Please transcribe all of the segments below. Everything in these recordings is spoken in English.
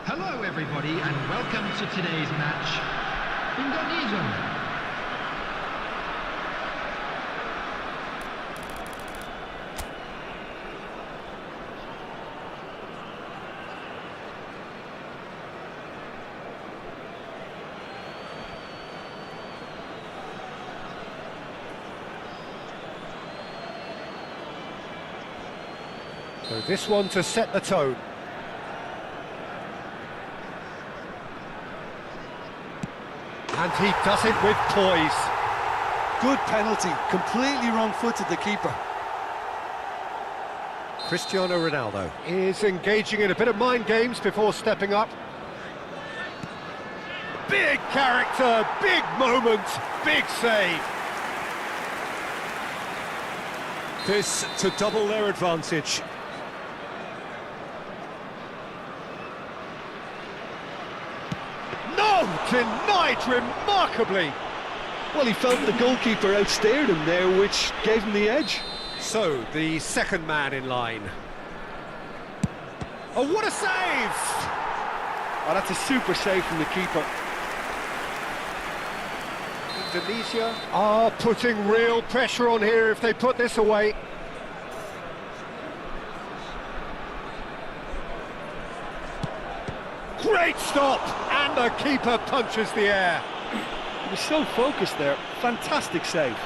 Hello everybody and welcome to today's match. Indonesia. So this one to set the tone. And he does it with poise. Good penalty, completely wrong-footed the keeper. Cristiano Ronaldo is engaging in a bit of mind games before stepping up. Big character, big moment, big save. This to double their advantage. No, denied remarkably. Well, he felt the goalkeeper outstared him there, which gave him the edge. So, the second man in line. Oh, what a save! Oh, that's a super save from the keeper. Indonesia are putting real pressure on here if they put this away. Great stop! And the keeper punches the air. He was so focused there. Fantastic save.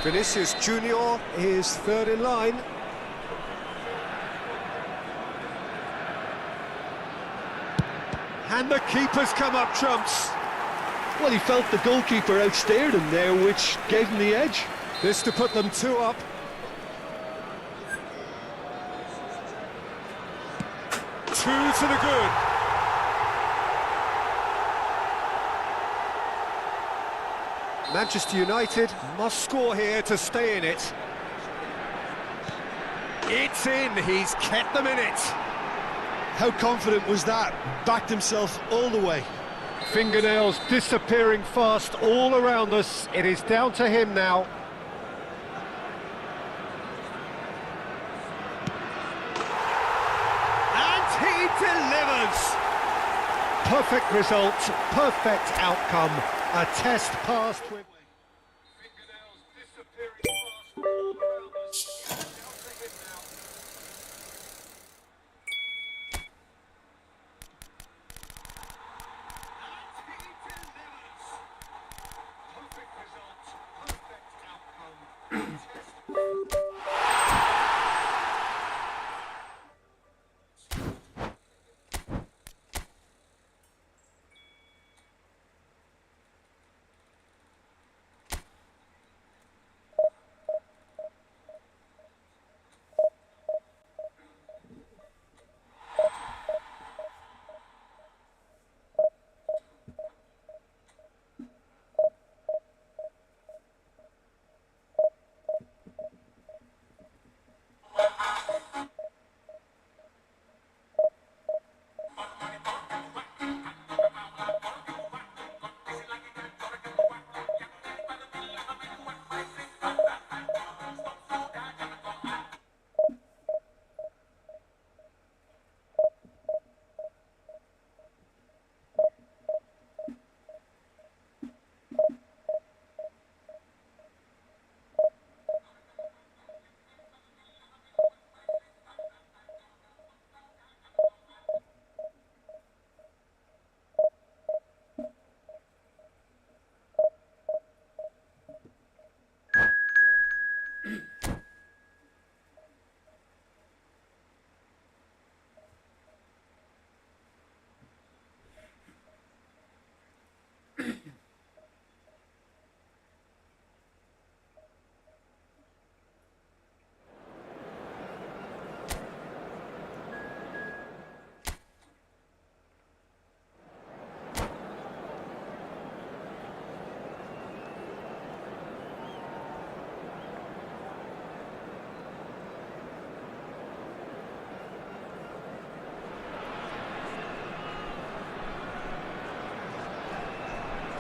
Vinicius Junior is third in line. And the keeper's come up trumps. Well, he felt the goalkeeper outstared him there, which gave him the edge. This to put them 2 up. Two to the good. Manchester United must score here to stay in it. It's in, he's kept them in it. How confident was that? Backed himself all the way. Fingernails disappearing fast all around us. It is down to him now. And he delivers. Perfect result, perfect outcome. A test passed with... Fingernails disappearing fast all around us. Down to him now.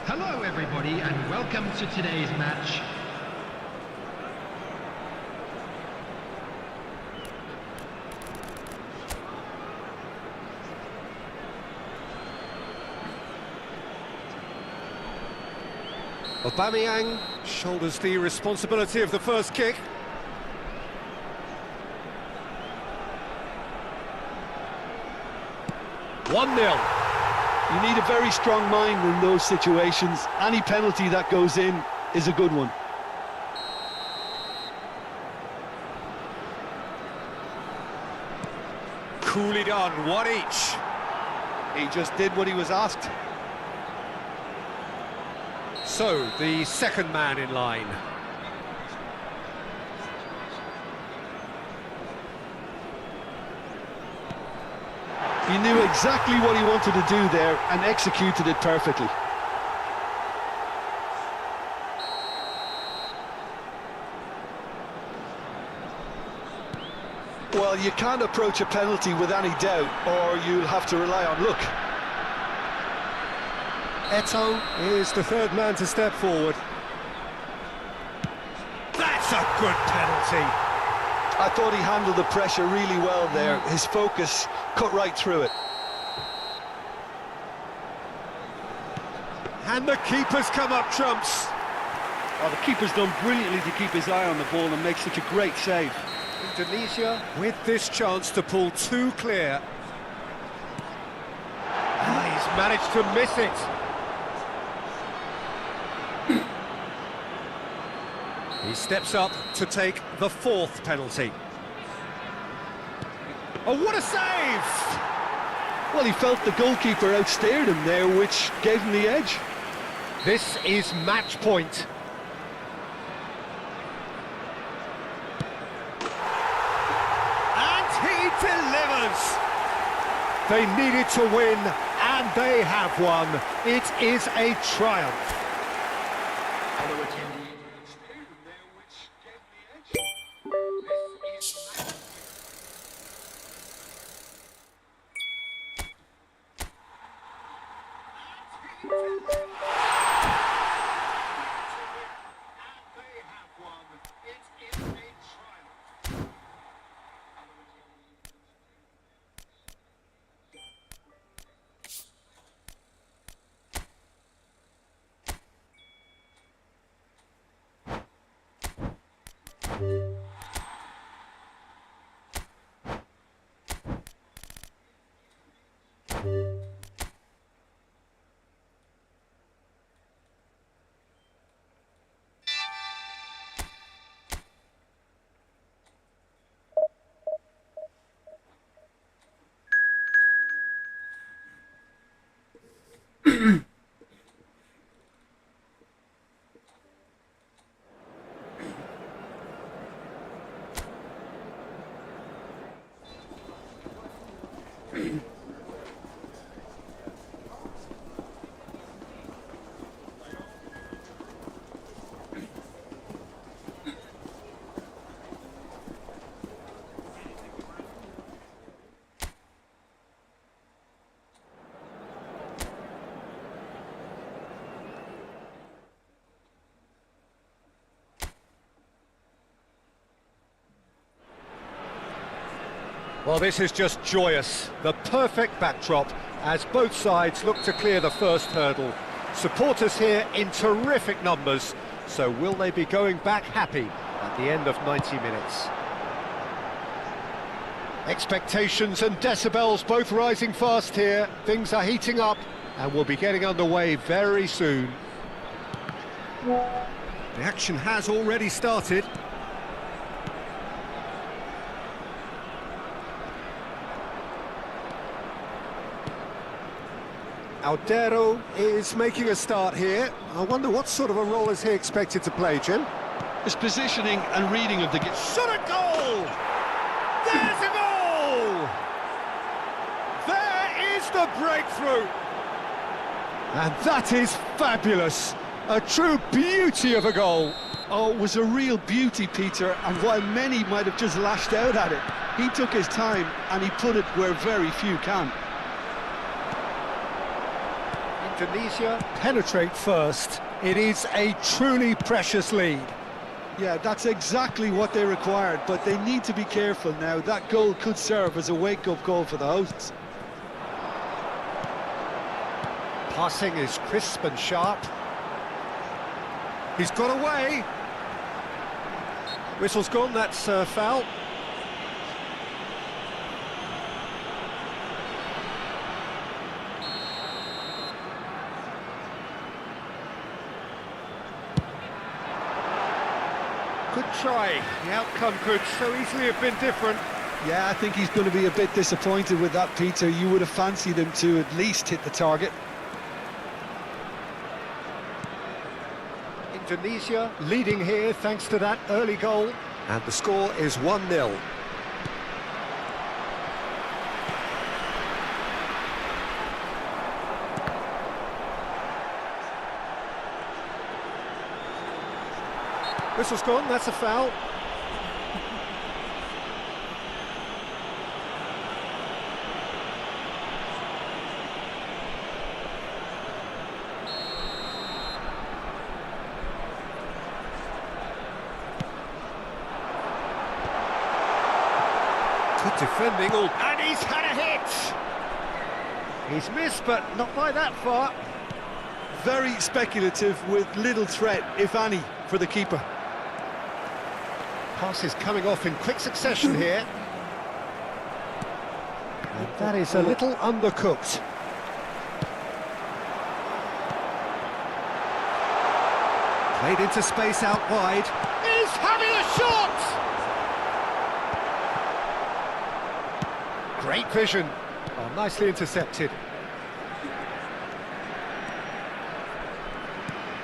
Hello everybody and welcome to today's match. Aubameyang shoulders the responsibility of the first kick. One 0. You need a very strong mind in those situations. Any penalty that goes in is a good one. Coolly done, one each. He just did what he was asked. So, the second man in line. He knew exactly what he wanted to do there and executed it perfectly. Well, you can't approach a penalty with any doubt, or you'll have to rely on luck. Eto'o is the third man to step forward. That's a good penalty. I thought he handled the pressure really well there. His focus cut right through it. And the keeper's come up trumps. Oh, the keeper's done brilliantly to keep his eye on the ball and make such a great save. Indonesia with this chance to pull two clear. He's managed to miss it. He steps up to take the fourth penalty. Oh, what a save! Well, he felt the goalkeeper outstared him there, which gave him the edge. This is match point. And he delivers. They needed to win, and they have won. It is a triumph. Fellow attendees. Well, this is just joyous. The perfect backdrop as both sides look to clear the first hurdle. Supporters here in terrific numbers. So will they be going back happy at the end of 90 minutes? Expectations and decibels both rising fast here. Things are heating up and we'll be getting underway very soon. The action has already started. Aldero is making a start here. I wonder what sort of a role is he expected to play, Jim? His positioning and reading of the game. Shot a goal! There's a goal! There is the breakthrough! And that is fabulous! A true beauty of a goal! Oh, it was a real beauty, Peter, and while many might have just lashed out at it, he took his time and he put it where very few can. Indonesia penetrate first. It is a truly precious lead. Yeah, that's exactly what they required, but they need to be careful now. That goal could serve as a wake-up call for the hosts. Passing is crisp and sharp. He's got away. Whistle's gone, that's foul. Good try. The outcome could so easily have been different. Yeah, I think he's going to be a bit disappointed with that, Peter. You would have fancied him to at least hit the target. Indonesia leading here thanks to that early goal. And the score is 1-0. Whistle's gone, that's a foul. Good defending, and he's had a hit! He's missed, but not by that far. Very speculative with little threat, if any, for the keeper. Pass is coming off in quick succession here. And that is a little undercooked. Played into space out wide. He's having a shot! Great vision. Oh, nicely intercepted.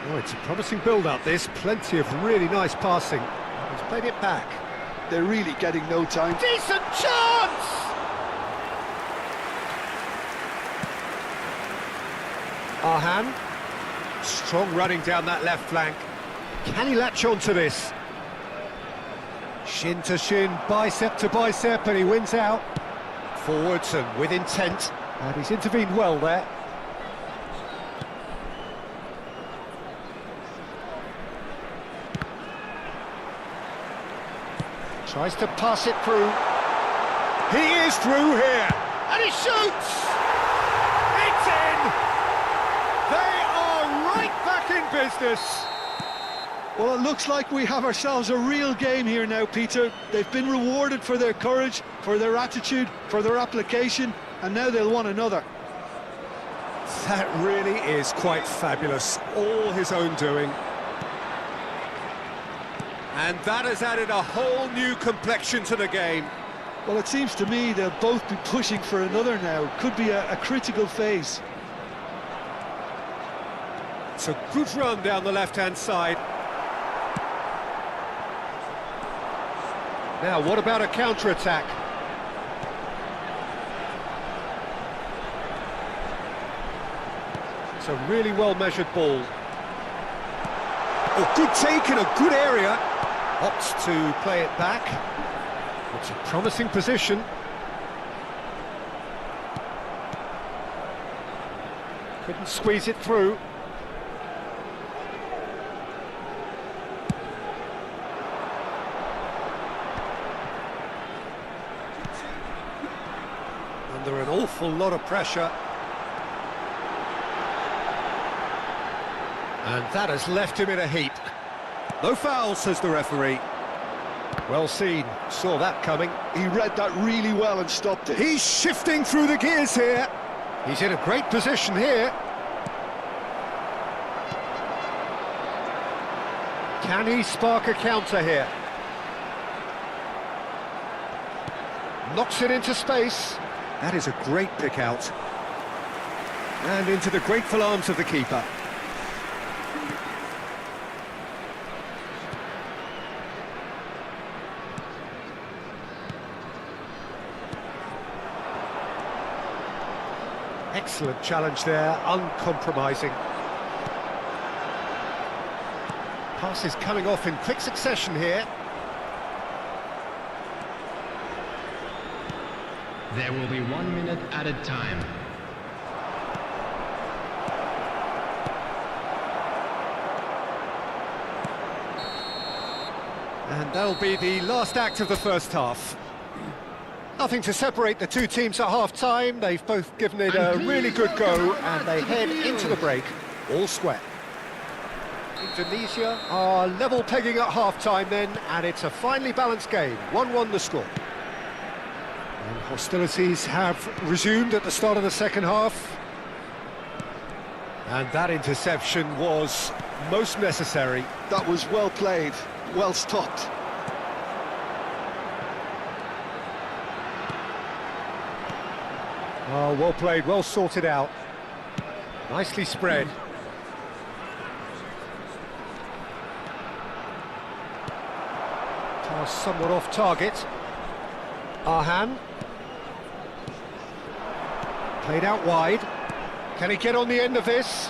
Oh, it's a promising build-up, this. Plenty of really nice passing. He's played it back. They're really getting no time. Decent chance! Arhan. Strong running down that left flank. Can he latch on to this? Shin to shin, bicep to bicep, and he wins out. Forwards and with intent. And he's intervened well there. Tries to pass it through. He is through here, and he shoots! It's in! They are right back in business. Well, it looks like we have ourselves a real game here now, Peter. They've been rewarded for their courage, for their attitude, for their application, and now they'll want another. That really is quite fabulous. All his own doing. And that has added a whole new complexion to the game. Well, it seems to me they'll both be pushing for another now. Could be a critical phase. It's a good run down the left-hand side. Now, what about a counter-attack? It's a really well-measured ball. Oh, good take in a good area. Opts to play it back. It's a promising position. Couldn't squeeze it through. Under an awful lot of pressure. And that has left him in a heap. No foul, says the referee. Well seen, saw that coming. He read that really well and stopped it. He's shifting through the gears here. He's in a great position here. Can he spark a counter here? Knocks it into space. That is a great pick out. And into the grateful arms of the keeper. Excellent challenge there, uncompromising. Passes coming off in quick succession here. There will be 1 minute added time. And that'll be the last act of the first half. Nothing to separate the two teams at half-time. They've both given it a really good go, and they head into the break, all square. Indonesia are level pegging at half-time then, and it's a finely balanced game. 1-1 the score. And hostilities have resumed at the start of the second half. And that interception was most necessary. That was well played, well stopped. Oh, well played, well sorted out. Nicely spread. Pass somewhat off target. Arhan. Played out wide. Can he get on the end of this?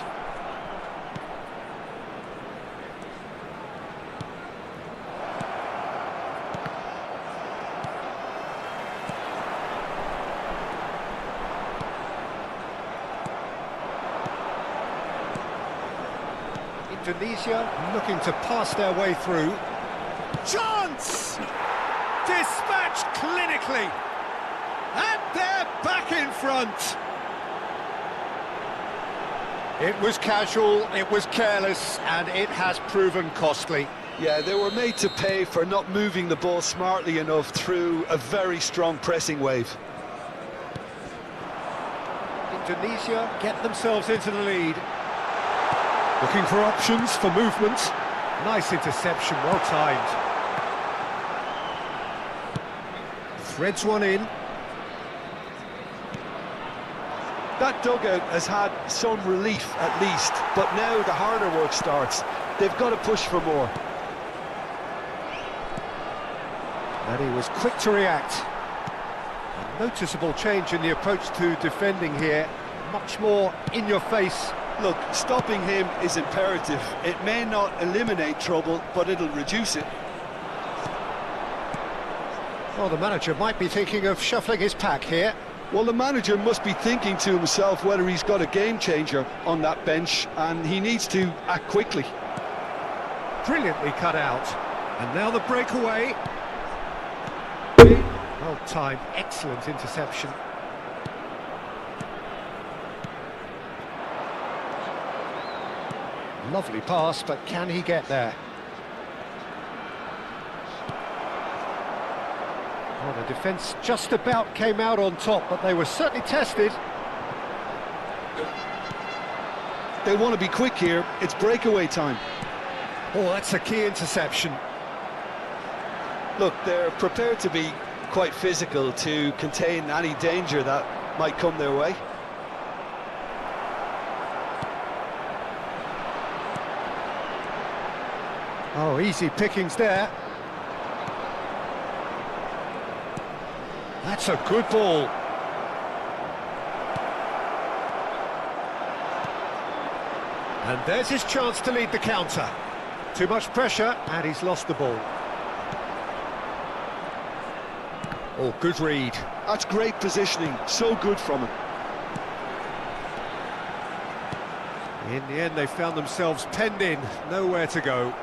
Indonesia looking to pass their way through. Chance! Dispatched clinically. And they're back in front. It was casual, it was careless, and it has proven costly. Yeah, they were made to pay for not moving the ball smartly enough through a very strong pressing wave. Indonesia get themselves into the lead. Looking for options for movement. Nice interception, well timed. Threads one in. That dugout has had some relief at least, but now the harder work starts. They've got to push for more. And he was quick to react. A noticeable change in the approach to defending here. Much more in your face. Look, stopping him is imperative. It may not eliminate trouble, but it'll reduce it. Well, the manager might be thinking of shuffling his pack here. Well, the manager must be thinking to himself whether he's got a game changer on that bench, and he needs to act quickly. Brilliantly cut out. And now the breakaway. Well timed, excellent interception. Lovely pass, but can he get there? Well, the defence just about came out on top, but they were certainly tested. They want to be quick here. It's breakaway time. Oh, that's a key interception. Look, they're prepared to be quite physical to contain any danger that might come their way. Oh, easy pickings there. That's a good ball. And there's his chance to lead the counter. Too much pressure, and he's lost the ball. Oh, good read. That's great positioning, so good from him. In the end, they found themselves penned in, nowhere to go.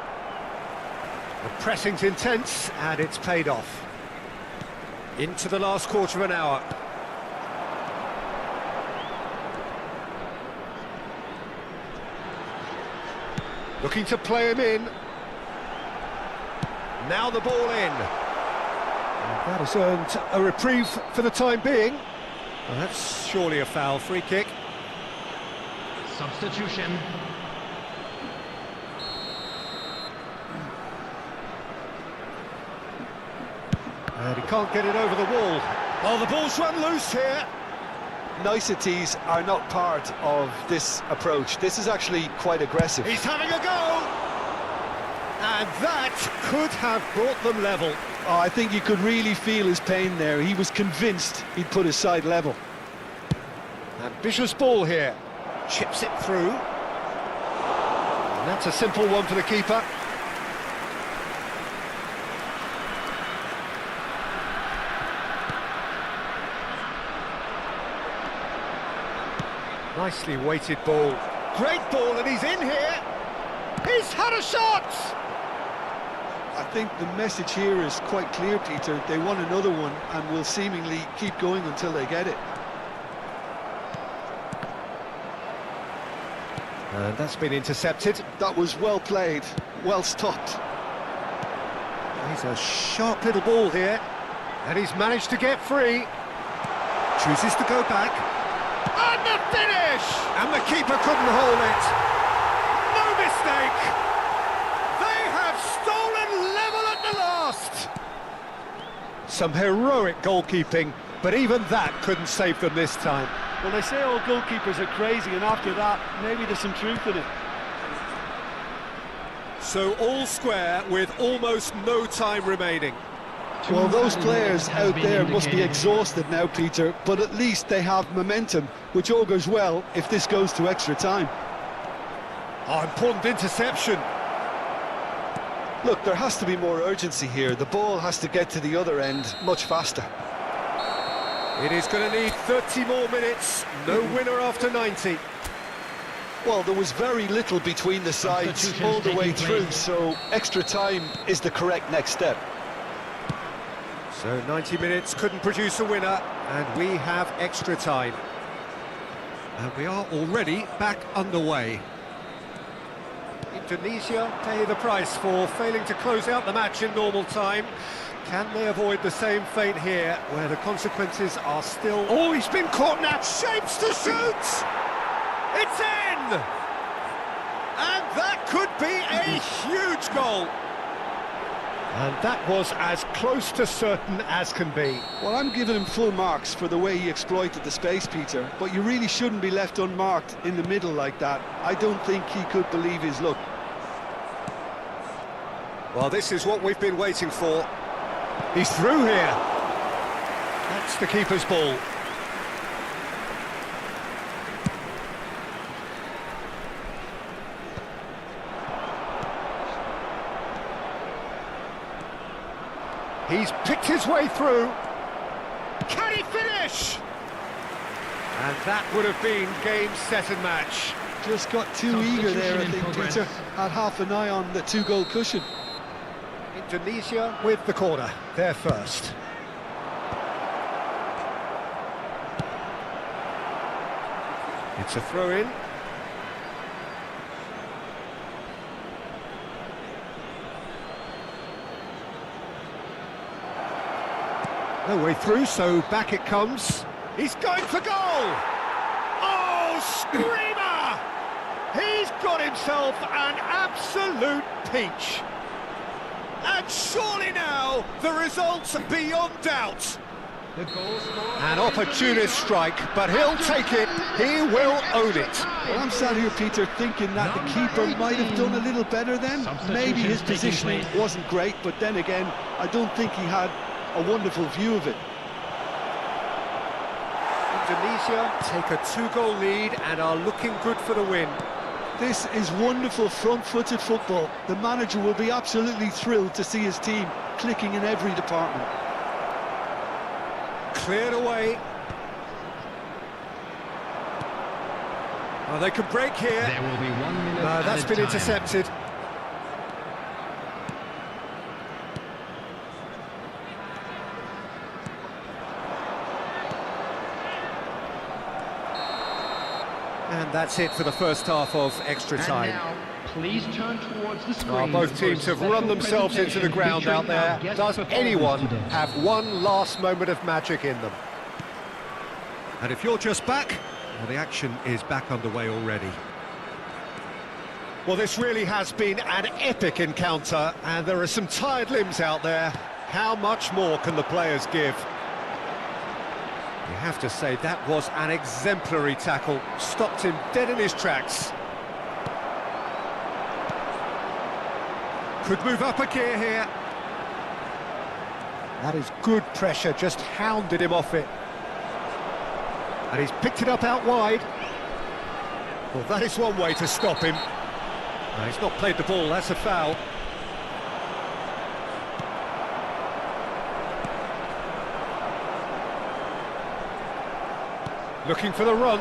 The pressing's intense, and it's paid off. Into the last quarter of an hour. Looking to play him in. Now the ball in. And that has earned a reprieve for the time being. Well, that's surely a foul. Free kick. Substitution. And he can't get it over the wall. Oh, the ball's run loose here. Niceties are not part of this approach. This is actually quite aggressive. He's having a go! And that could have brought them level. Oh, I think you could really feel his pain there. He was convinced he'd put his side level. Ambitious ball here. Chips it through. And that's a simple one for the keeper. Nicely weighted ball. Great ball, and he's in here. He's had a shot! I think the message here is quite clear, Peter. They want another one and will seemingly keep going until they get it. And that's been intercepted. That was well played, well stopped. He's a sharp little ball here. And he's managed to get free. Chooses to go back. And the finish! And the keeper couldn't hold it. No mistake! They have stolen level at the last! Some heroic goalkeeping, but even that couldn't save them this time. Well, they say all goalkeepers are crazy, and after that, maybe there's some truth in it. So all square with almost no time remaining. Well, those players out there must be exhausted now, Peter, but at least they have momentum, which augurs well if this goes to extra time. Oh, important interception. Look, there has to be more urgency here. The ball has to get to the other end much faster. It is going to need 30 more minutes. No winner after 90. Well, there was very little between the sides all the way through, so extra time is the correct next step. So 90 minutes couldn't produce a winner, and we have extra time. And we are already back underway. Indonesia pay the price for failing to close out the match in normal time. Can they avoid the same fate here, where the consequences are still... Oh, he's been caught now! Shapes to shoot! It's in! And that could be a huge goal. And that was as close to certain as can be. Well, I'm giving him full marks for the way he exploited the space, Peter, but you really shouldn't be left unmarked in the middle like that. I don't think he could believe his luck. Well, this is what we've been waiting for. He's through here. That's the keeper's ball. He's picked his way through. Can he finish? And that would have been game, set and match. Just got too eager there, I think, Peter. Had half an eye on the two-goal cushion. Indonesia with the corner, they're first. It's a throw-in. No way through, so back it comes. He's going for goal! Oh, screamer! He's got himself an absolute peach. And surely now, the result's beyond doubt. An opportunist strike, but he'll take it. He will own it. Well, I'm sat here, Peter, thinking that the keeper might have done a little better then. Maybe his positioning wasn't great, but then again, I don't think he had a wonderful view of it. Indonesia take a two-goal lead and are looking good for the win. This is wonderful front-footed football. The manager will be absolutely thrilled to see his team clicking in every department. Cleared away. Oh, they can break here. There will be 1 minute. No, that's been intercepted. And that's it for the first half of extra time. And now, please turn towards the screen. Both teams have run themselves into the ground out there. Does anyone have one last moment of magic in them? And if you're just back, well, the action is back underway already. Well, this really has been an epic encounter, and there are some tired limbs out there. How much more can the players give? You have to say that was an exemplary tackle, stopped him dead in his tracks. Could move up a gear here. That is good pressure, just hounded him off it. And he's picked it up out wide. Well, that is one way to stop him. No, he's not played the ball, that's a foul. Looking for the run.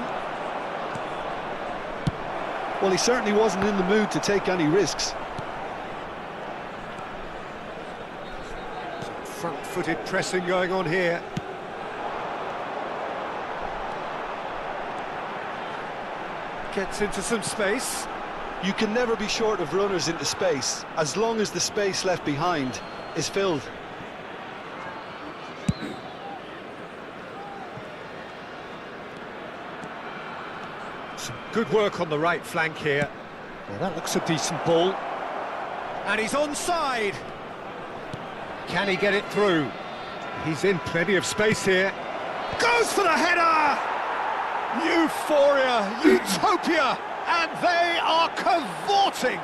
Well, he certainly wasn't in the mood to take any risks. Some front-footed pressing going on here. Gets into some space. You can never be short of runners into space, as long as the space left behind is filled. Some good work on the right flank here. Well, that looks a decent ball. And he's onside. Can he get it through? He's in plenty of space here. Goes for the header! Euphoria, utopia, and they are cavorting.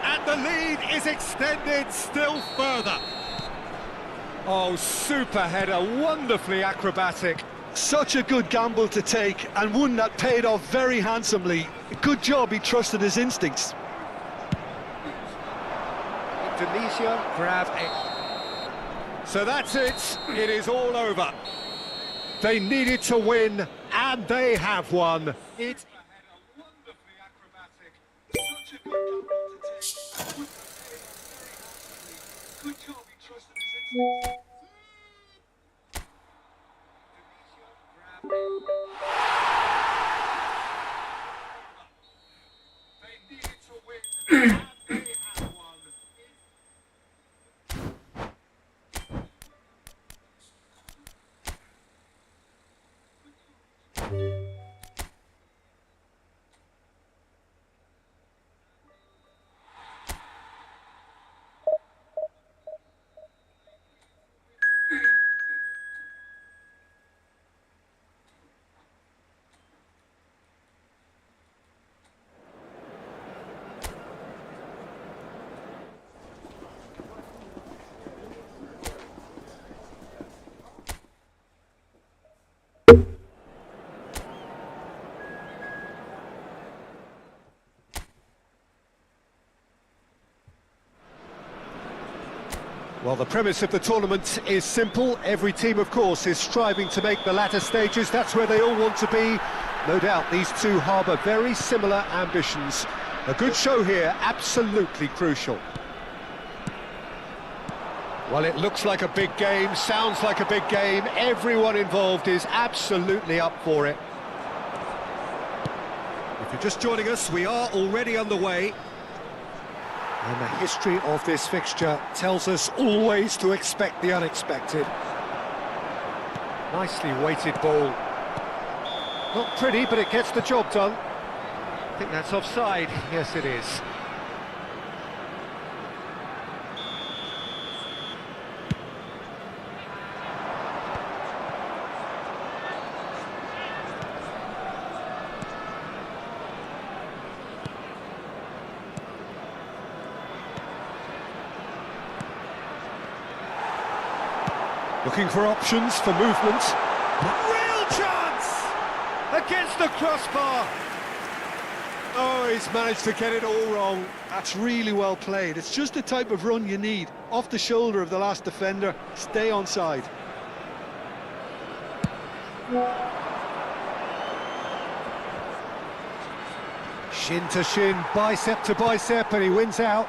And the lead is extended still further. Oh, super header, wonderfully acrobatic. Such a good gamble to take, and one that paid off very handsomely. Good job he trusted his instincts. Indonesia grab it. So that's it. It is all over. They needed to win, and they have won. It's wonderfully acrobatic. Such a good gamble to take. Good job he trusted his instincts. They needed to win, and they have won. Well, the premise of the tournament is simple. Every team, of course, is striving to make the latter stages. That's where they all want to be. No doubt these two harbour very similar ambitions. A good show here, absolutely crucial. Well, it looks like a big game, sounds like a big game. Everyone involved is absolutely up for it. If you're just joining us, we are already underway. And the history of this fixture tells us always to expect the unexpected. Nicely weighted ball. Not pretty, but it gets the job done. I think that's offside. Yes, it is. Looking for options for movement. Real chance! Against the crossbar! Oh, he's managed to get it all wrong. That's really well played. It's just the type of run you need. Off the shoulder of the last defender, stay onside. Shin to shin, bicep to bicep, and he wins out.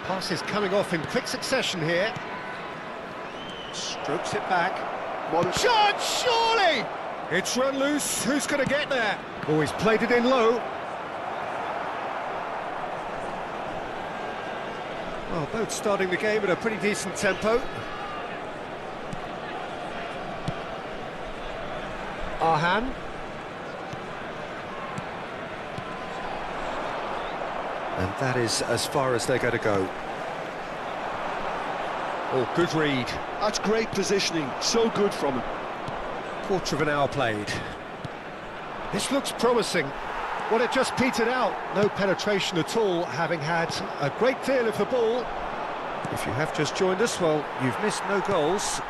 Pass is coming off in quick succession here. Strokes it back. One chance, surely! It's run loose. Who's going to get there? Oh, he's played it in low. Well, both starting the game at a pretty decent tempo. Arhan. And that is as far as they're going to go. Oh, good read. That's great positioning, so good from him. Quarter of an hour played. This looks promising. Well, it just petered out. No penetration at all, having had a great deal of the ball. If you have just joined us, well, you've missed no goals.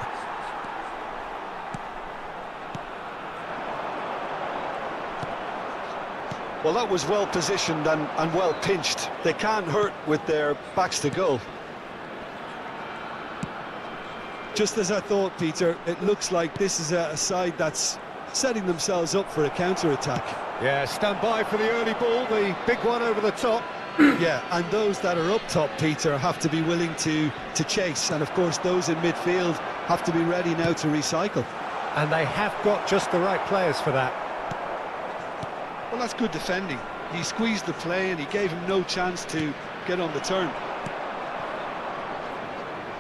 Well, that was well positioned and well pinched. They can't hurt with their backs to goal. Just as I thought, Peter, it looks like this is a side that's setting themselves up for a counter-attack. Yeah, stand by for the early ball, the big one over the top. Yeah, and those that are up top, Peter, have to be willing to chase. And, of course, those in midfield have to be ready now to recycle. And they have got just the right players for that. Well, that's good defending. He squeezed the play and he gave him no chance to get on the turn.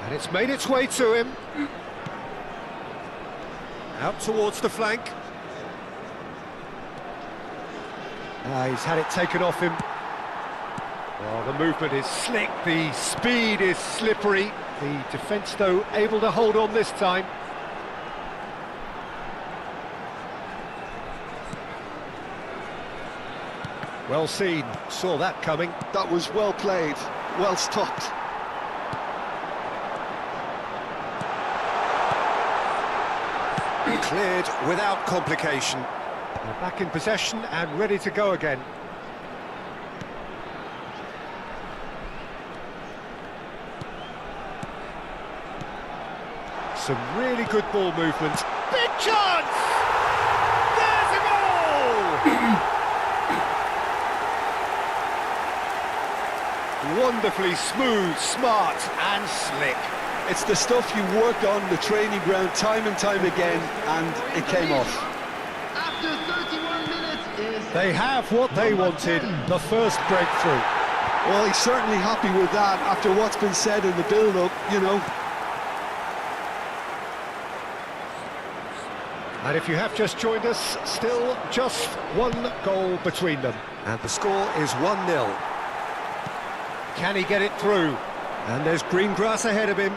And it's made its way to him. Out towards the flank. He's had it taken off him. Oh, the movement is slick, the speed is slippery. The defence, though, able to hold on this time. Well seen, saw that coming. That was well played, well stopped. Cleared without complication. They're back in possession and ready to go again. Some really good ball movement. Big chance! There's a goal! Wonderfully smooth, smart and slick. It's the stuff you work on the training ground time and time again, and it came off. After 31 minutes is... They have what they wanted, the first breakthrough. Well, he's certainly happy with that after what's been said in the build-up, you know. And if you have just joined us, still just one goal between them. And the score is 1-0. Can he get it through? And there's green grass ahead of him.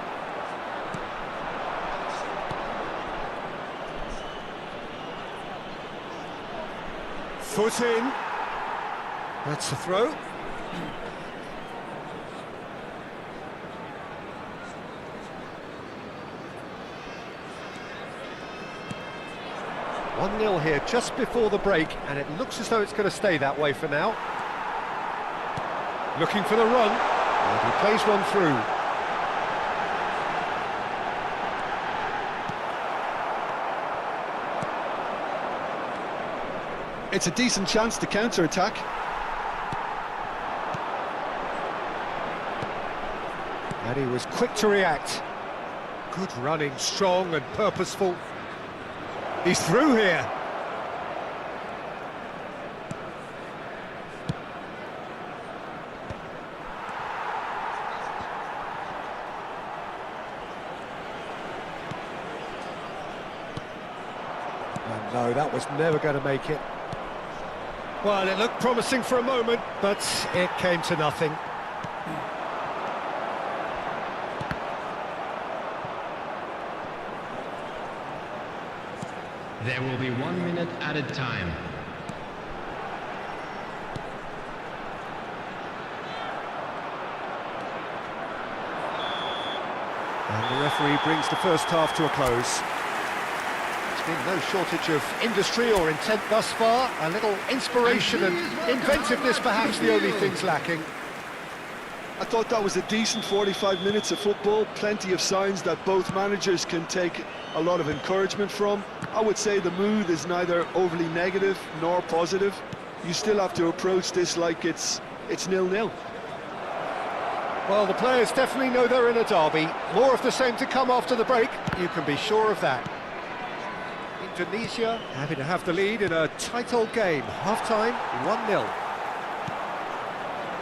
Foot in. That's the throw. 1-0 here just before the break, and it looks as though it's going to stay that way for now. Looking for the run, and he plays one through. It's a decent chance to counter-attack. And he was quick to react. Good running, strong and purposeful. He's through here. And no, that was never going to make it. Well, it looked promising for a moment, but it came to nothing. There will be 1 minute added time. And the referee brings the first half to a close. There's been no shortage of industry or intent thus far. A little inspiration and inventiveness perhaps the only things lacking. I thought that was a decent 45 minutes of football, plenty of signs that both managers can take a lot of encouragement from. I would say the mood is neither overly negative nor positive. You still have to approach this like it's 0-0. Well, the players definitely know they're in a derby. More of the same to come after the break, you can be sure of that. Indonesia happy to have the lead in a tight old game. Half-time, 1-0.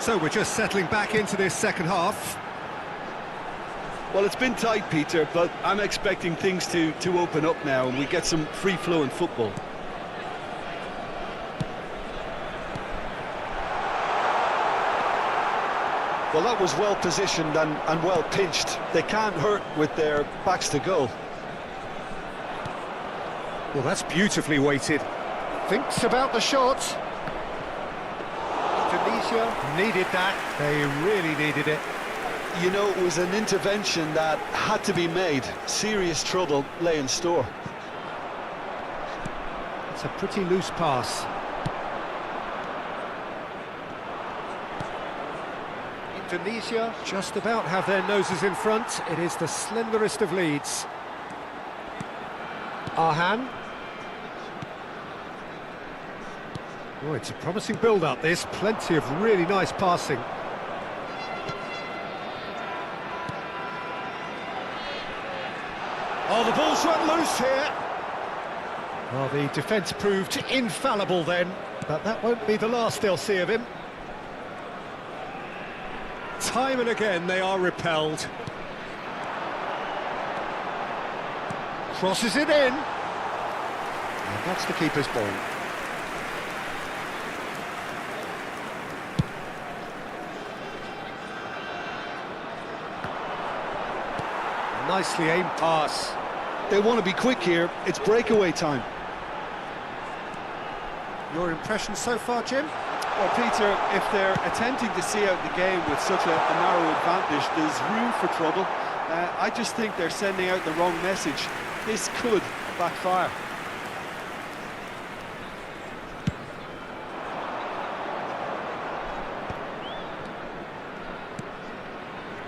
So we're just settling back into this second half. Well, it's been tight, Peter, but I'm expecting things to open up now and we get some free-flowing football. Well, that was well positioned and well pinched. They can't hurt with their backs to goal. Well, that's beautifully weighted. Thinks about the shot. Indonesia needed that. They really needed it. You know, it was an intervention that had to be made. Serious trouble lay in store. It's a pretty loose pass. Indonesia just about have their noses in front. It is the slenderest of leads. Arhan. Oh, it's a promising build-up, this. Plenty of really nice passing. Oh, the ball's run loose here. Well, the defence proved infallible then, but that won't be the last they'll see of him. Time and again they are repelled. Crosses it in. And that's the keeper's ball. Nicely aimed pass. They want to be quick here. It's breakaway time. Your impression so far, Jim? Well, Peter, if they're attempting to see out the game with such a narrow advantage, there's room for trouble. I just think they're sending out the wrong message. This could backfire.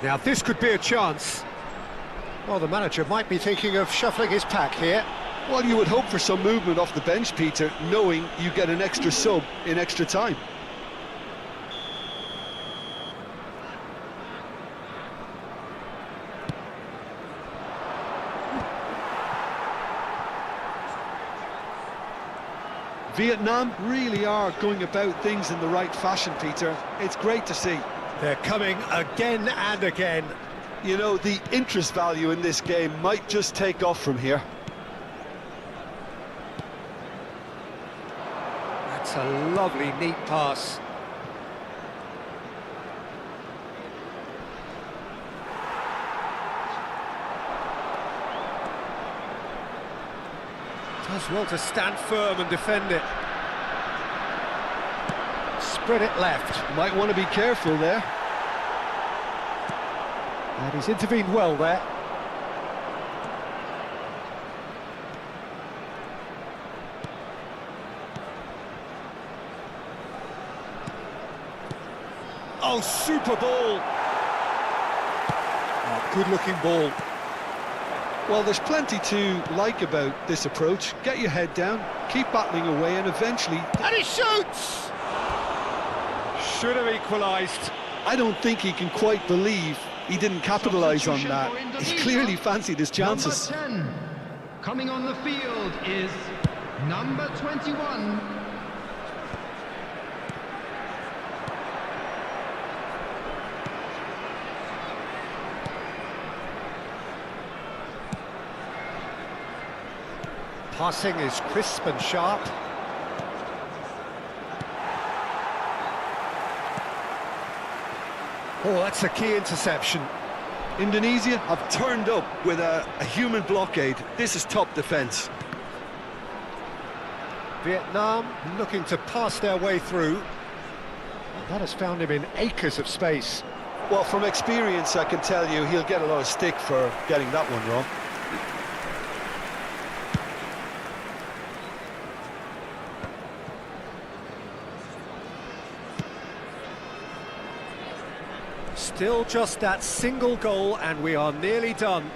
Now this could be a chance. Well, the manager might be thinking of shuffling his pack here. Well, you would hope for some movement off the bench, Peter, knowing you get an extra sub in extra time. Vietnam really are going about things in the right fashion, Peter. It's great to see. They're coming again and again. You know, the interest value in this game might just take off from here. That's a lovely, neat pass. Does well to stand firm and defend it. Spread it left. Might want to be careful there. And he's intervened well there. Oh, super ball. Oh, good-looking ball. Well, there's plenty to like about this approach. Get your head down, keep battling away, and eventually... And he shoots! Should have equalised. I don't think he can quite believe he didn't capitalise on that. He clearly fancied his chances. Number 10, coming on the field is number 21. Passing is crisp and sharp. Oh, that's a key interception. Indonesia have turned up with a human blockade. This is top defence. Vietnam looking to pass their way through. And that has found him in acres of space. Well, from experience, I can tell you he'll get a lot of stick for getting that one wrong. Still just that single goal and we are nearly done.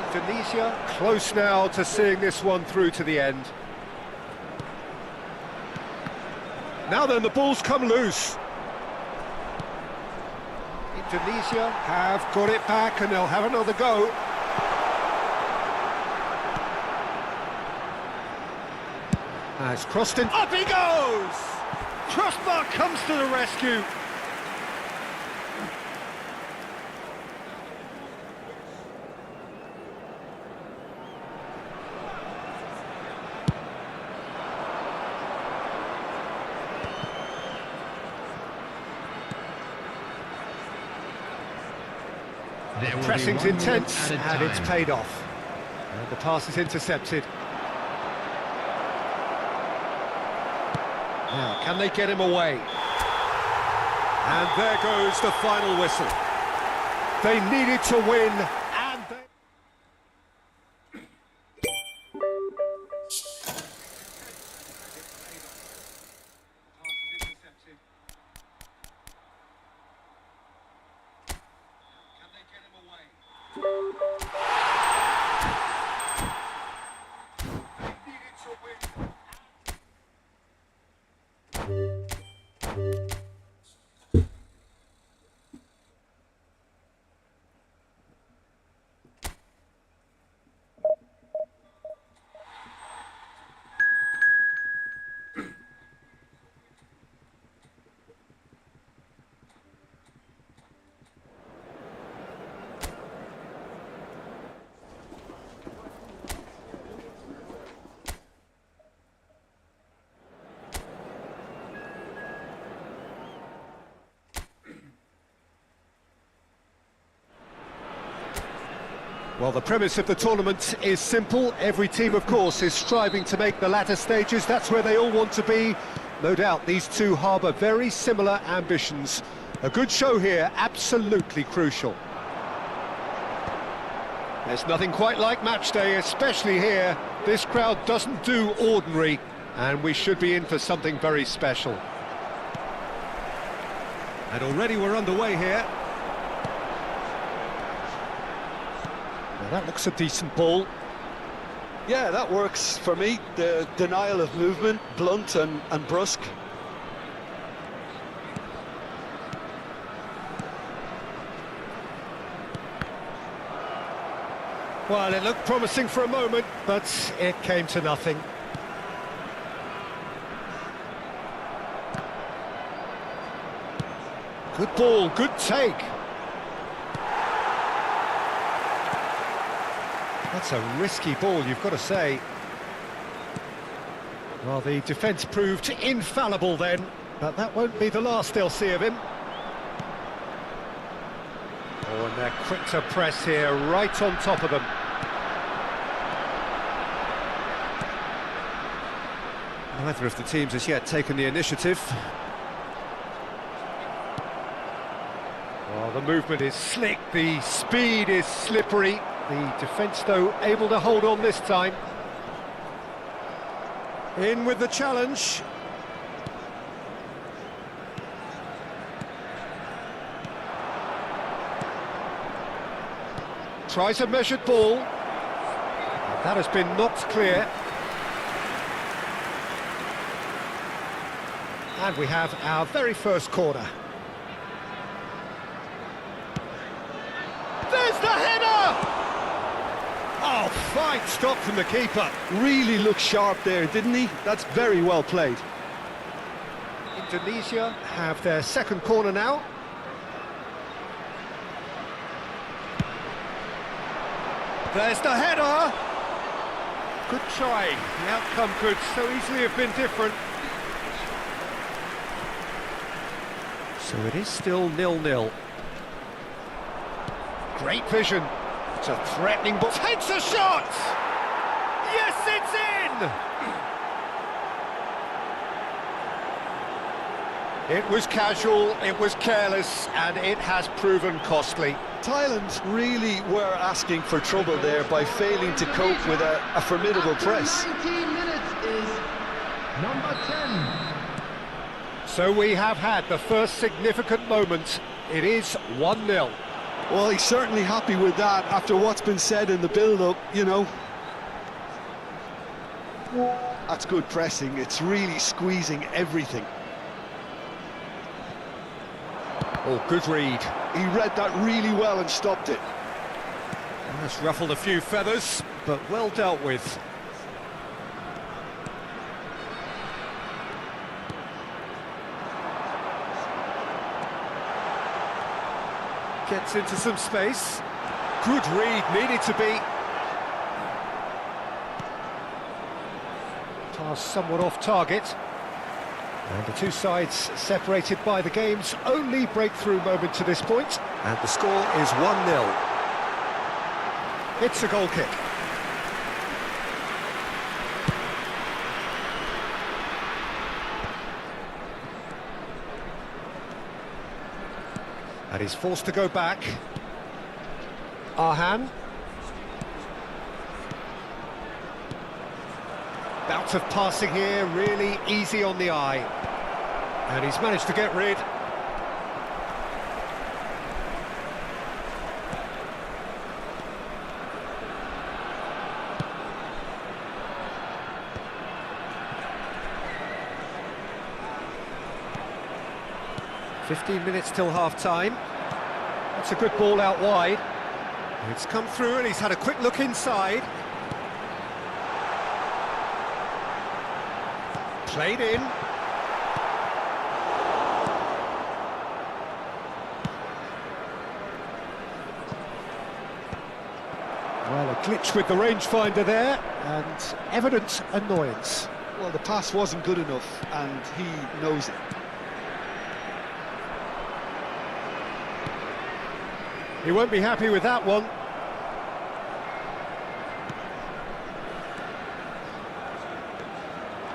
Indonesia close now to seeing this one through to the end. Now then, the ball's come loose. Indonesia have got it back and they'll have another go. Has crossed in. Up he goes! Crossbar comes to the rescue. There will be Pressing's 1 minute intense added and it's time. paid off. And the pass is intercepted. Now, can they get him away? And there goes the final whistle. They needed to win, and they... Can they get him away? They needed to win. Well, the premise of the tournament is simple. Every team, of course, is striving to make the latter stages. That's where they all want to be. No doubt these two harbour very similar ambitions. A good show here, absolutely crucial. There's nothing quite like match day, especially here. This crowd doesn't do ordinary, and we should be in for something very special. And already we're underway here. Well, that looks a decent ball. Yeah, that works for me. The denial of movement, blunt and brusque. Well, it looked promising for a moment, but it came to nothing. Good ball, good take. That's a risky ball, you've got to say. Well, the defence proved infallible then, but that won't be the last they'll see of him. Oh, and they're quick to press here, right on top of them. Neither of the teams has yet taken the initiative. Oh, the movement is slick, the speed is slippery. The defence, though, able to hold on this time. In with the challenge. tries a measured ball. That has been knocked clear. And we have our very first corner. There's the header! Oh, fine stop from the keeper. Really looked sharp there, didn't he? That's very well played. Indonesia have their second corner now. There's the header! Good try. The outcome could so easily have been different. So it is still 0-0. Great vision. It's a threatening ball. Takes a shot! Yes, it's in! It was casual, it was careless, and it has proven costly. Thailand really were asking for trouble there by failing to cope with a formidable press. 19 minutes is number 10. So we have had the first significant moment. It is 1-0. Well, he's certainly happy with that after what's been said in the build-up, you know. That's good pressing, it's really squeezing everything. Oh, good read. He read that really well and stopped it. That's ruffled a few feathers, but well dealt with. Gets into some space. Good read, needed to be. Pass somewhat off target. And the two sides separated by the game's only breakthrough moment to this point. And the score is 1-0. It's a goal kick. And he's forced to go back. Arhan. Bout of passing here, really easy on the eye. And he's managed to get rid. "15 minutes till half-time. That's a good ball out wide. It's come through and he's had a quick look inside. Played in. Well, a glitch with the rangefinder there, and evident annoyance. Well, the pass wasn't good enough, and he knows it. He won't be happy with that one.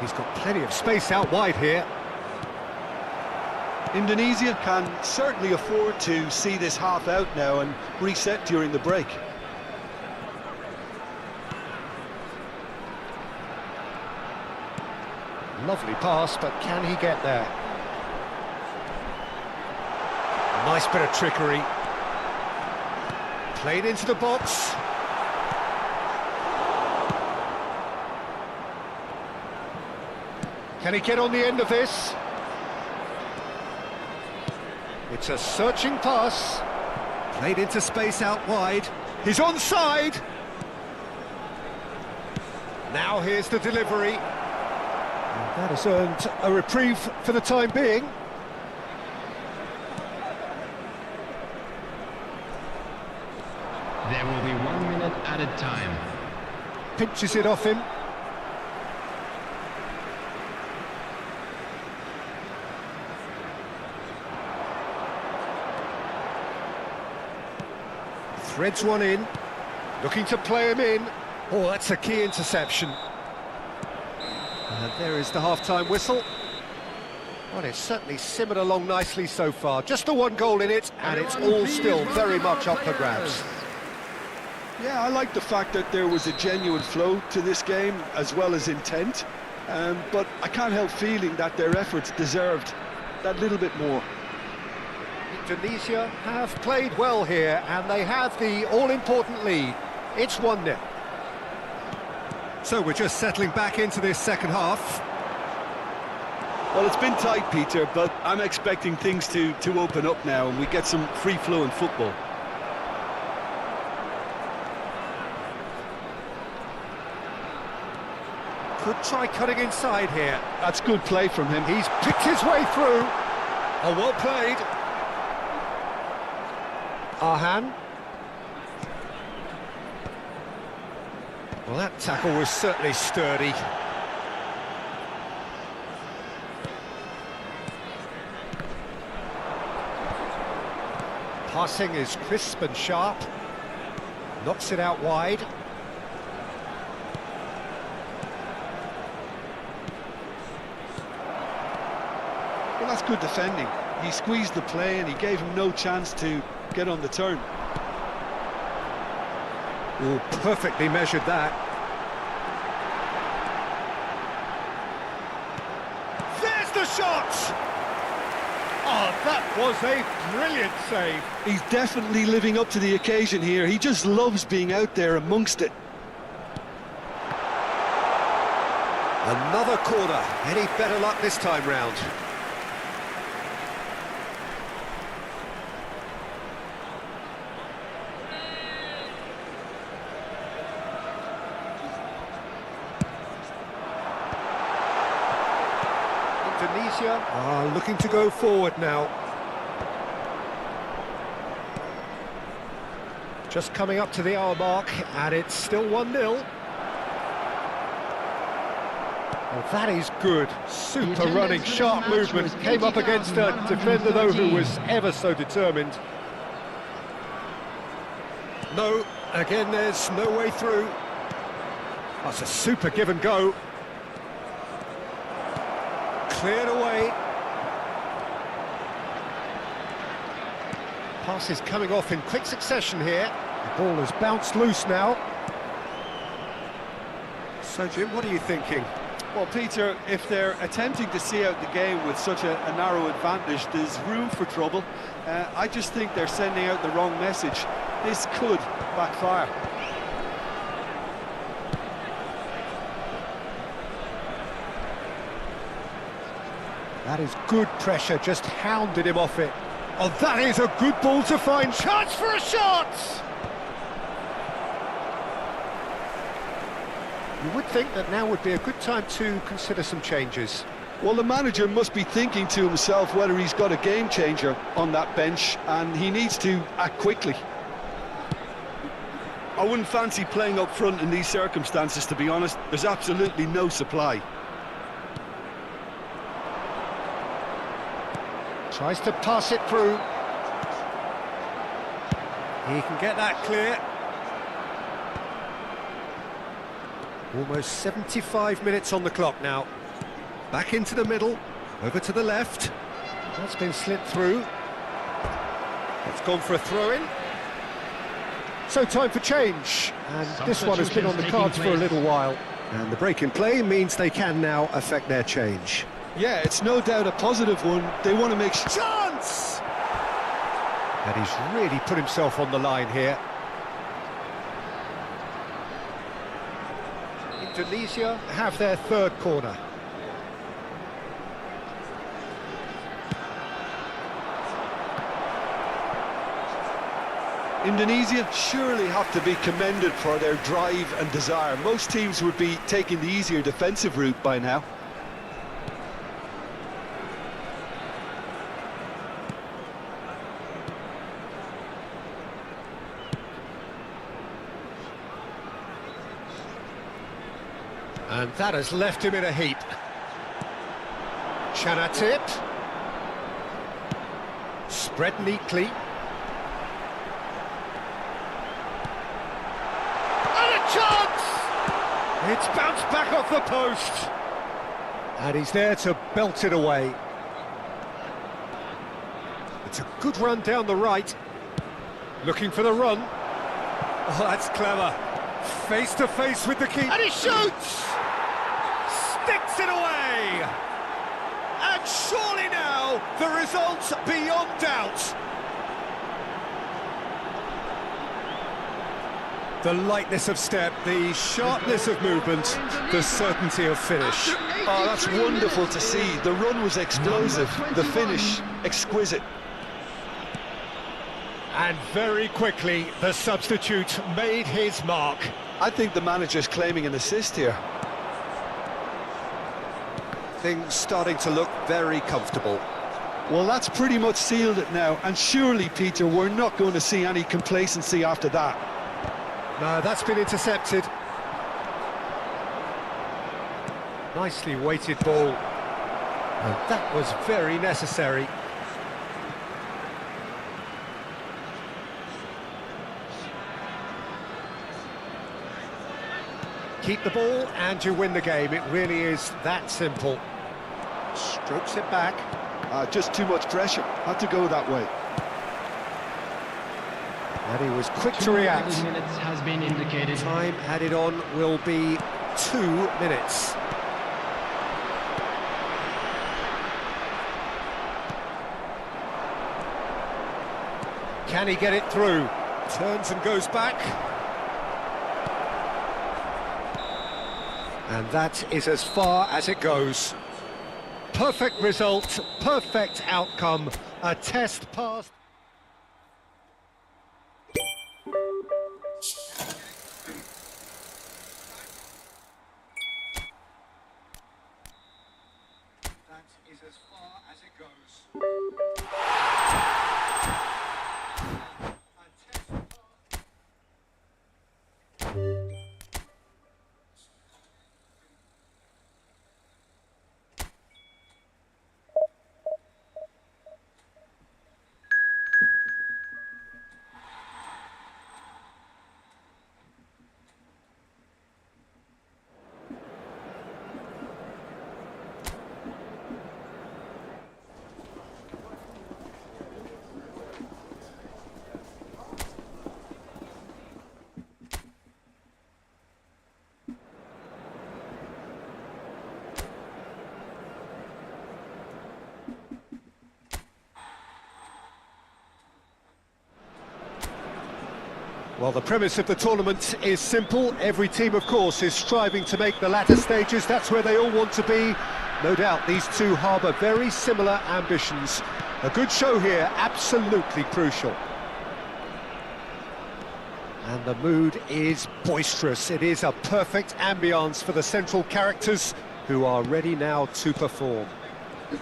He's got plenty of space out wide here. Indonesia can certainly afford to see this half out now and reset during the break. Lovely pass, but can he get there? Nice bit of trickery. Played into the box. Can he get on the end of this? It's a searching pass. Played into space out wide. He's onside. Now here's the delivery. And that has earned a reprieve for the time being. There will be 1 minute added time. Pinches it off him. Threads one in, looking to play him in. Oh, that's a key interception. And there is the half-time whistle. Well, it's certainly simmered along nicely so far. Just the one goal in it, and it's all still very much up for grabs. Yeah, I like the fact that there was a genuine flow to this game, as well as intent. But I can't help feeling that their efforts deserved that little bit more. Indonesia have played well here, and they have the all-important lead. It's 1-0. So we're just settling back into this second half. Well, it's been tight, Peter, but I'm expecting things to open up now and we get some free-flowing football. Could try cutting inside here. That's good play from him. He's picked his way through. Oh, well played. Arhan. Well, that tackle was certainly sturdy. Passing is crisp and sharp. Knocks it out wide. Well, that's good defending. He squeezed the play and he gave him no chance to get on the turn. Oh, perfectly measured that. There's the shot! Oh, that was a brilliant save. He's definitely living up to the occasion here. He just loves being out there amongst it. Another corner. Any better luck this time round? Indonesia are looking to go forward now. Just coming up to the hour mark, and it's still 1-0. Well, that is good. Super running, sharp movement. Came up against a defender, though, who was ever so determined. No, again, there's no way through. That's a super give and go. Cleared away. Pass is coming off in quick succession here. The ball has bounced loose now. So, Jim, what are you thinking? Well, Peter, if they're attempting to see out the game with such a narrow advantage, there's room for trouble. I just think they're sending out the wrong message. This could backfire. That is good pressure, just hounded him off it. Oh, that is a good ball to find. Chance for a shot! You would think that now would be a good time to consider some changes. Well, the manager must be thinking to himself whether he's got a game changer on that bench, and he needs to act quickly. I wouldn't fancy playing up front in these circumstances, to be honest. There's absolutely no supply. Tries to pass it through. He can get that clear. Almost 75 minutes on the clock now. Back into the middle, over to the left. That's been slid through. It's gone for a throw-in. So time for change. And this one has been on the cards for a little while. And the break in play means they can now affect their change. Yeah, it's no doubt a positive one. They want to make... Chance! And he's really put himself on the line here. Indonesia have their third corner. Indonesia surely have to be commended for their drive and desire. Most teams would be taking the easier defensive route by now. And that has left him in a heap. Chanatip. Spread neatly. And a chance! It's bounced back off the post. And he's there to belt it away. It's a good run down the right. Looking for the run. Oh, that's clever. Face to face with the keeper. And he shoots! Sticks it away! And surely now Well, the result's beyond doubt. The lightness of step, the sharpness of movement, the certainty of finish. Oh, that's wonderful to see. The run was explosive, the finish exquisite. And very quickly, the substitute made his mark. I think the manager's claiming an assist here. Things starting to look very comfortable. Well, that's pretty much sealed it now, and surely, Peter, we're not going to see any complacency after that. No, that's been intercepted. Nicely weighted ball. And that was very necessary. Keep the ball and you win the game. It really is that simple. Strokes it back. Just too much pressure. Had to go that way. And he was quick to react. 2 minutes has been indicated. Time added on will be 2 minutes. Can he get it through? Turns and goes back. And that is as far as it goes. Perfect result, perfect outcome, a test passed. That is as far as it goes. Well, the premise of the tournament is simple. Every team, of course, is striving to make the latter stages. That's where they all want to be. No doubt these two harbour very similar ambitions. A good show here, absolutely crucial. And the mood is boisterous. It is a perfect ambience for the central characters who are ready now to perform. If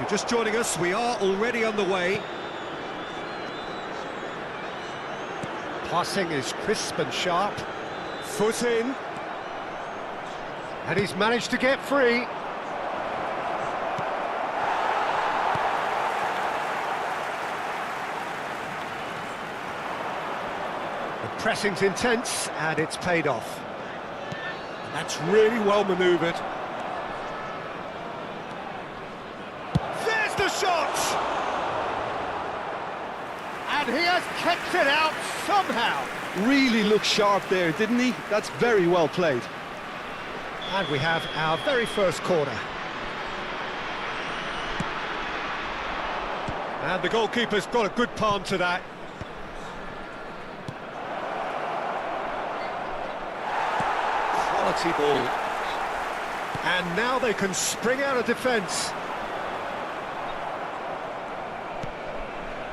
you're just joining us, we are already underway. Passing is crisp and sharp. Foot in. And he's managed to get free. The pressing's intense and it's paid off. And that's really well manoeuvred. There's the shot! And he has kept it out somehow. Really looked sharp there, didn't he? That's very well played. And we have our very first corner. And the goalkeeper's got a good palm to that. Quality ball. And now they can spring out of defence.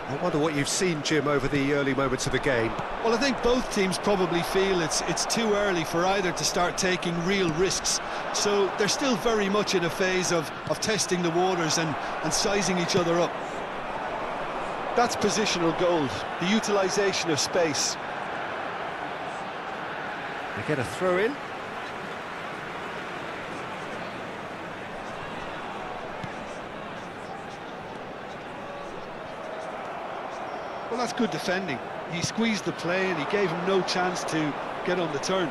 I wonder what you've seen, Jim, over the early moments of the game. Well, I think both teams probably feel it's too early for either to start taking real risks. So they're still very much in a phase of testing the waters and sizing each other up. That's positional gold, the utilisation of space. They get a throw in. Well, that's good defending. He squeezed the play and he gave him no chance to get on the turn.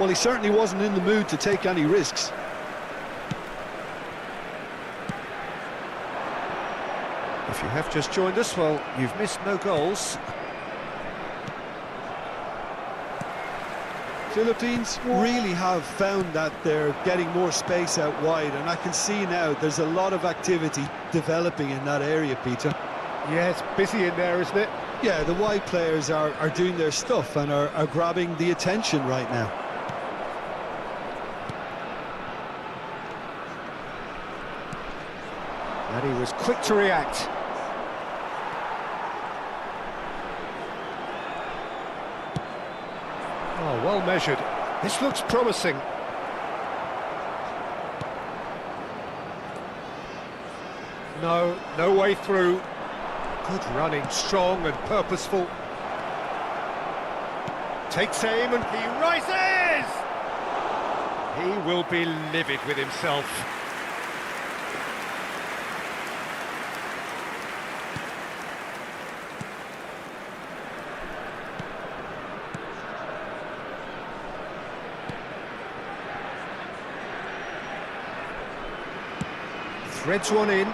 Well, he certainly wasn't in the mood to take any risks. If you have just joined us, well, you've missed no goals. Philippines really have found that they're getting more space out wide, and I can see now there's a lot of activity developing in that area, Peter. Yeah, it's busy in there, isn't it? Yeah, the wide players are doing their stuff and are grabbing the attention right now. And he was quick to react. Oh, well measured. This looks promising. No way through. Good running, strong and purposeful. Takes aim and he rises! He will be livid with himself. Threads one in.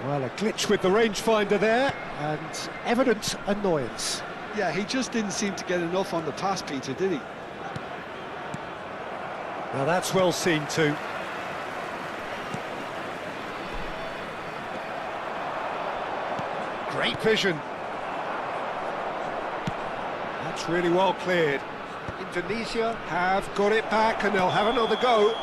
Well, a glitch with the rangefinder there, and evident annoyance. Yeah, he just didn't seem to get enough on the pass, Peter, did he? Now that's well seen too. Great vision. That's really well cleared. Indonesia have got it back and they'll have another go.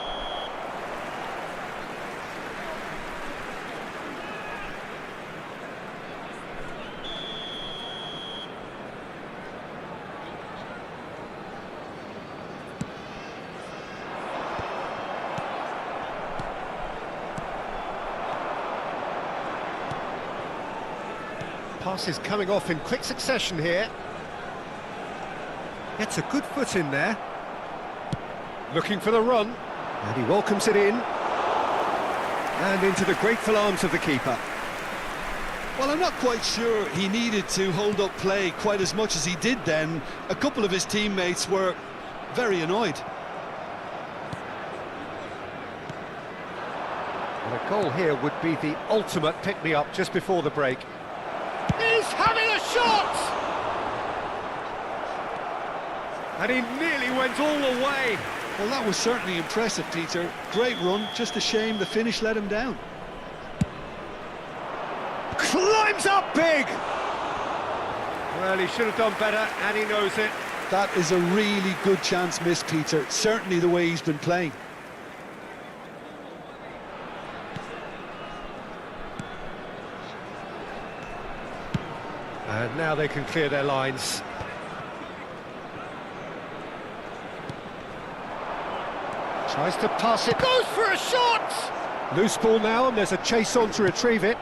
Passes coming off in quick succession here. Gets a good foot in there. Looking for the run. And he welcomes it in. And into the grateful arms of the keeper. Well, I'm not quite sure he needed to hold up play quite as much as he did then. A couple of his teammates were very annoyed. And a goal here would be the ultimate pick-me-up just before the break. He's having a shot! And he nearly went all the way. Well, that was certainly impressive, Peter. Great run, just a shame the finish let him down. Climbs up big! Well, he should have done better, and he knows it. That is a really good chance missed, Peter. Certainly the way he's been playing. And now they can clear their lines. Tries to pass it, goes for a shot! Loose ball now, and there's a chase on to retrieve it.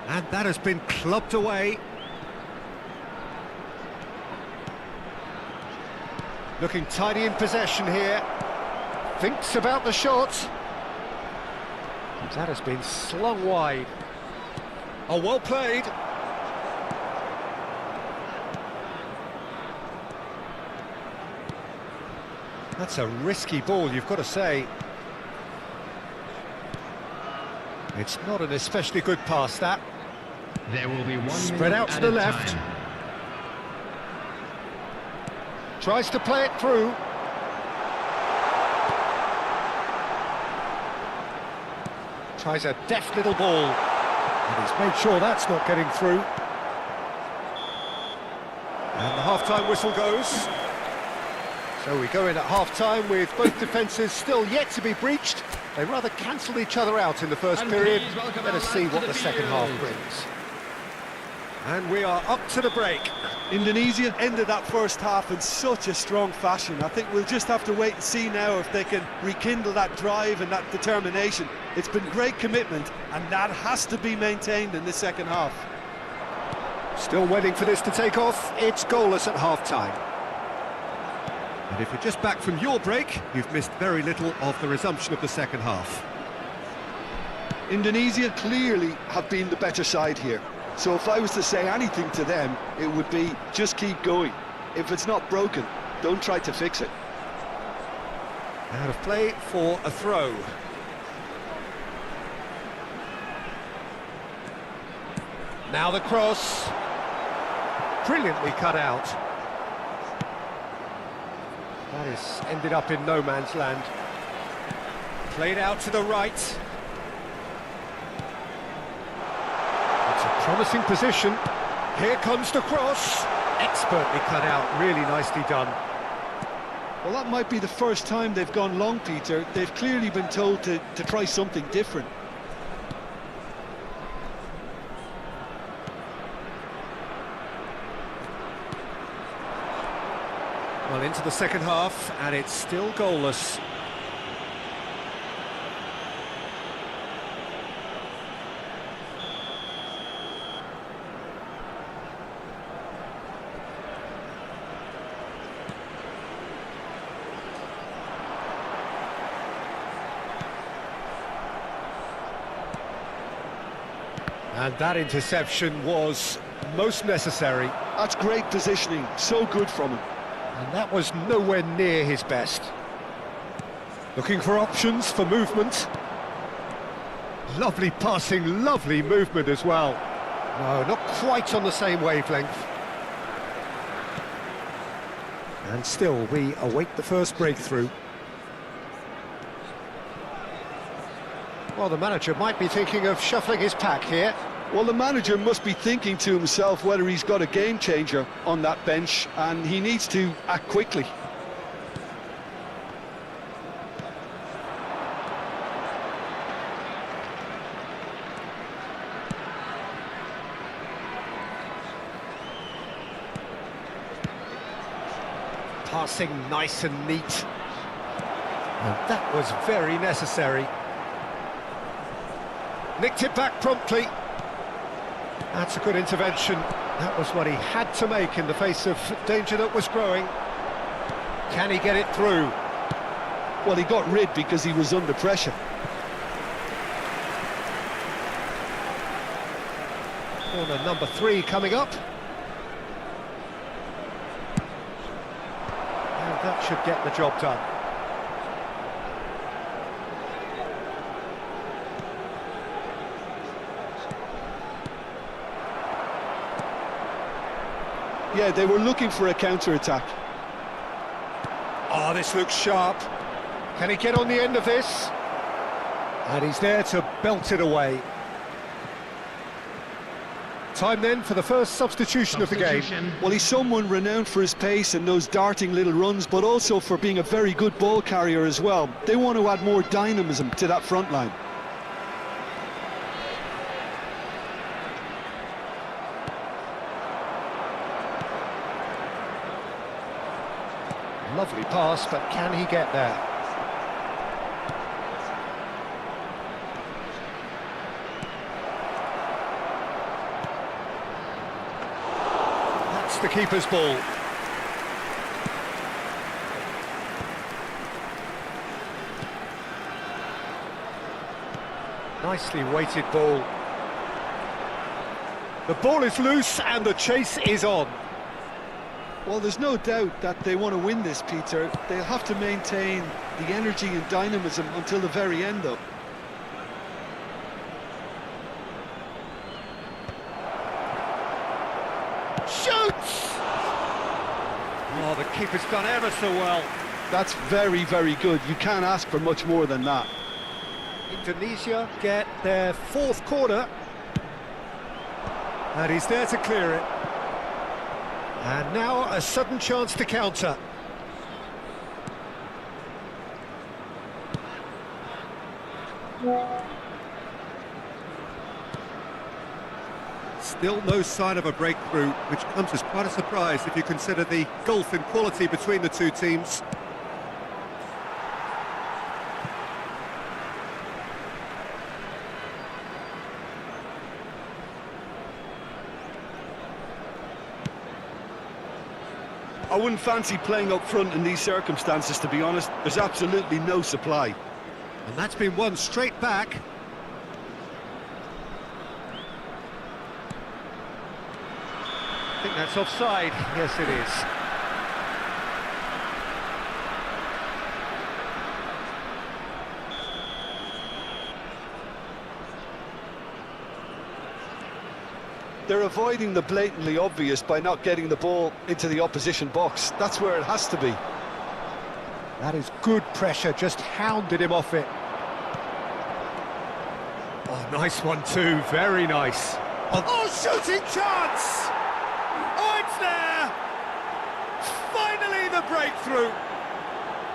And that has been clubbed away. Looking tidy in possession here. Thinks about the shot. That has been slung wide. Oh, well played. That's a risky ball, you've got to say. It's not an especially good pass, that. There will be one Spread out to the left. time. Tries to play it through. Tries a deft little ball. And he's made sure that's not getting through. And the half-time whistle goes. So we go in at half-time with both defences still yet to be breached. They rather cancelled each other out in the first period. Let us see what the second half brings. And we are up to the break. Indonesia ended that first half in such a strong fashion. I think we'll just have to wait and see now if they can rekindle that drive and that determination. It's been great commitment, and that has to be maintained in the second half. Still waiting for this to take off. It's goalless at half-time. And if you're just back from your break, you've missed very little of the resumption of the second half. Indonesia clearly have been the better side here. So if I was to say anything to them, it would be just keep going. If it's not broken, don't try to fix it. Out of play for a throw. Now the cross. Brilliantly cut out. That has ended up in no man's land. Played out to the right. It's a promising position. Here comes the cross. Expertly cut out, really nicely done. Well, that might be the first time they've gone long, Peter. They've clearly been told to try something different. Well, into the second half, and it's still goalless. And that interception was most necessary. That's great positioning, so good from him. And that was nowhere near his best. Looking for options for movement. Lovely passing, lovely movement as well. No, not quite on the same wavelength. And still, we await the first breakthrough. Well, the manager might be thinking of shuffling his pack here. Well, the manager must be thinking to himself whether he's got a game changer on that bench, and he needs to act quickly. Passing nice and neat. And that was very necessary. Nicked it back promptly. That's a good intervention. That was what he had to make in the face of danger that was growing. Can he get it through? Well, he got rid because he was under pressure. Corner number 3 coming up. And that should get the job done. Yeah, they were looking for a counter-attack. Oh, this looks sharp. Can he get on the end of this? And he's there to belt it away. Time then for the first substitution of the game. Well, he's someone renowned for his pace and those darting little runs, but also for being a very good ball carrier as well. They want to add more dynamism to that front line. Lovely pass, but can he get there? That's the keeper's ball. Nicely weighted ball. The ball is loose and the chase is on. Well, there's no doubt that they want to win this, Peter. They'll have to maintain the energy and dynamism until the very end, though. Shoots! Oh, the keeper's done ever so well. That's very, very good. You can't ask for much more than that. Indonesia get their 4th corner. And he's there to clear it. And now a sudden chance to counter. Still no sign of a breakthrough, which comes as quite a surprise if you consider the gulf in quality between the two teams. I wouldn't fancy playing up front in these circumstances, to be honest. There's absolutely no supply. And that's been won straight back. I think that's offside. Yes, it is. They're avoiding the blatantly obvious by not getting the ball into the opposition box. That's where it has to be. That is good pressure, just hounded him off it. Oh, nice one too, very nice. Oh, shooting chance! Oh, it's there! Finally the breakthrough!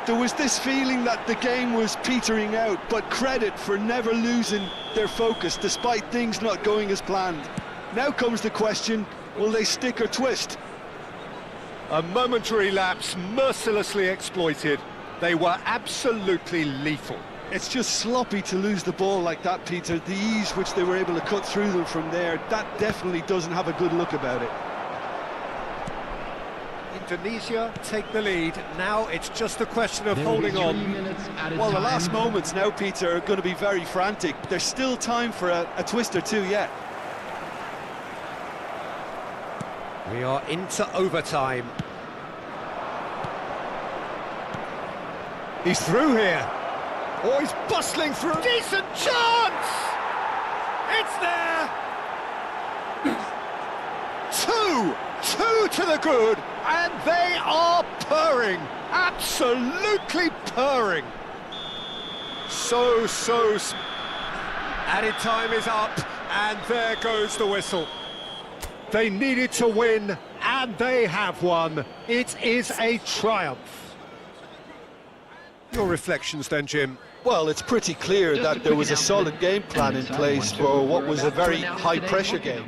There was this feeling that the game was petering out, but credit for never losing their focus despite things not going as planned. Now comes the question, will they stick or twist? A momentary lapse mercilessly exploited. They were absolutely lethal. It's just sloppy to lose the ball like that, Peter. The ease which they were able to cut through them from there, that definitely doesn't have a good look about it. Indonesia take the lead. Now it's just a question of holding on. Well, the last moments now, Peter, are going to be very frantic. There's still time for a twist or two yet. We are into overtime. He's through here. Oh, he's bustling through. Decent chance! It's there! Two to the good, and they are purring. Absolutely purring. Added time is up, and there goes the whistle. They needed to win, and they have won. It is a triumph. Your reflections then, Jim? Well, it's pretty clear that there was a solid game plan in place for what was a very high-pressure game.